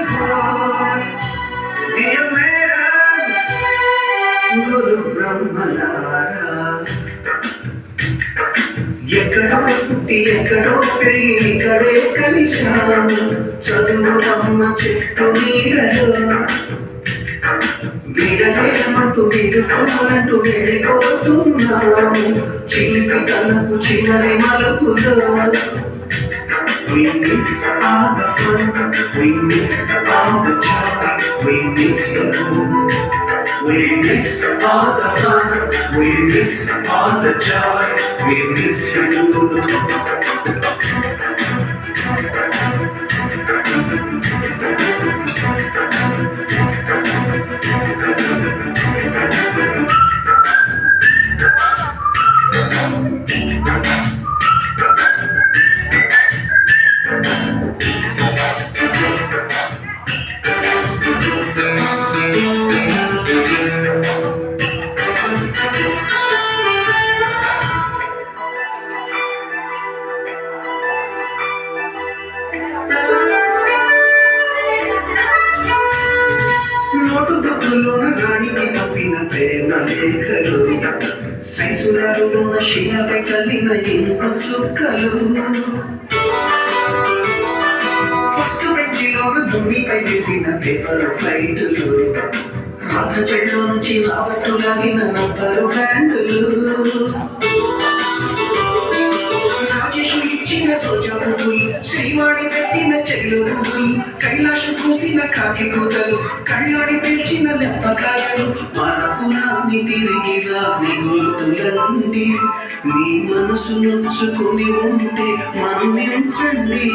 God, dear parents, గురు బ్రహ్మలారా, ఎక్కడో పుట్టి ఎక్కడో పెరిగి ఇక్కడే కలిశాము. చదువులమ్మ చెట్టు నీడలో విడలేమంటూ విడుకోవాలంటూ వెళ్ళిపోతున్నాము. చిలిపి తనకు చివరి మలుపులో we miss all the fun, we miss all the joy, we miss you. We miss all the fun, we miss all the joy, we miss you. నోటుబుక్కులోన రాణికి పంపిన ప్రేమ లేఖలు, సైన్సు ల్యాబులోన శిలపై చల్లిన ఇంకు చుక్కలు, ఫస్ట్ బెంచిలోన భూమిపై వేసిన పేపర్ ఫ్లైట్లు, రాధ చెడ్లో నుంచి రాబట్టు లాగిన నంబరు బ్యాండులు, శ్రీవాణి పెట్టిన చెల్లు పువ్వులు, కైలాసం కూసిన కాకి కూతలు, కళ్ళాడి పెంచిన లెప్పకాయలు, మన పురాన్ని తిరిగి రాని గుర్తులండి. మీ మనసు నొచ్చుకుని ఉంటే మన్నించండి.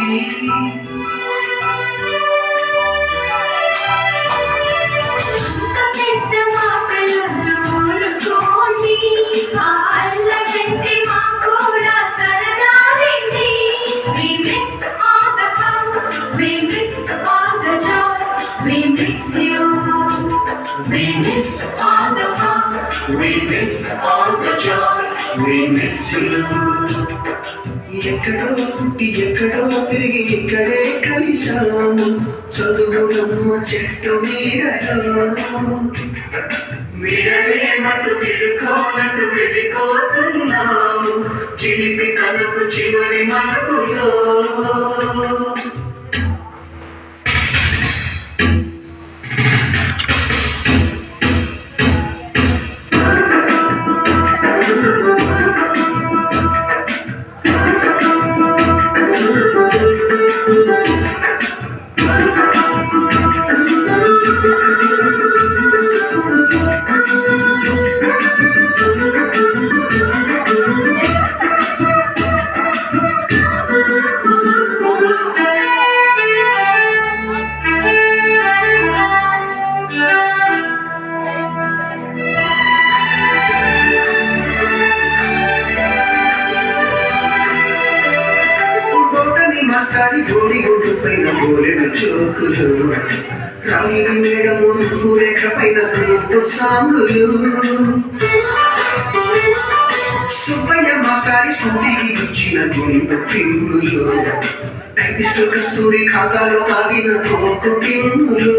We miss you. We miss all the fun. We miss all the joy. We miss you. ఎక్కడో పుట్టి ఎక్కడో పెరిగి ఇక్కడే కలిశాము. చదువులమ్మ చెట్టు నీడలో విడలేమంటూ విడుకోమంటూ విడిపోతున్నాము. చిలిపి కలుపు చివరి మలుపులో మాస్టారి గోడి గుడ్డు పైన బోలెడు చోకులు, రాగిని మేడము రేఖ పైన తూర్పు సాంగులు, సుబ్బయ్య మాస్టారి స్కూటీకి ఇచ్చిన గుండు పింగులు, టైపిస్టు కస్తూరి ఖాతాలో ఆగిన కోకు పింగులు,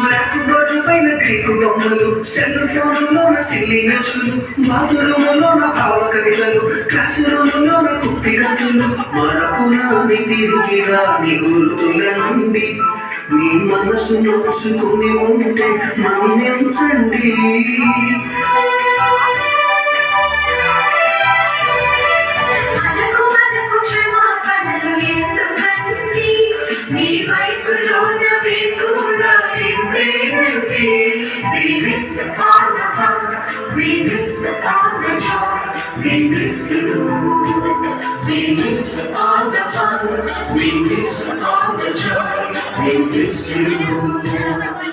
బ్లాక్ బోర్డు పైన గ్రీకు బొమ్మలు, సెల్ ఫోన్లోన సిల్లి న్యూస్లు, బాత్రూములోన భావ కవితలు, క్లాసు రూములోన కుప్పి గంతులు, మన పురాణి తిరిగి రాని గుర్తులండి. మీ మనసు నొచ్చుకుని ఉంటే మన్నించండి. We miss all the fun, we miss all the joy, we miss you. We miss all the fun, we miss all the joy, we miss you.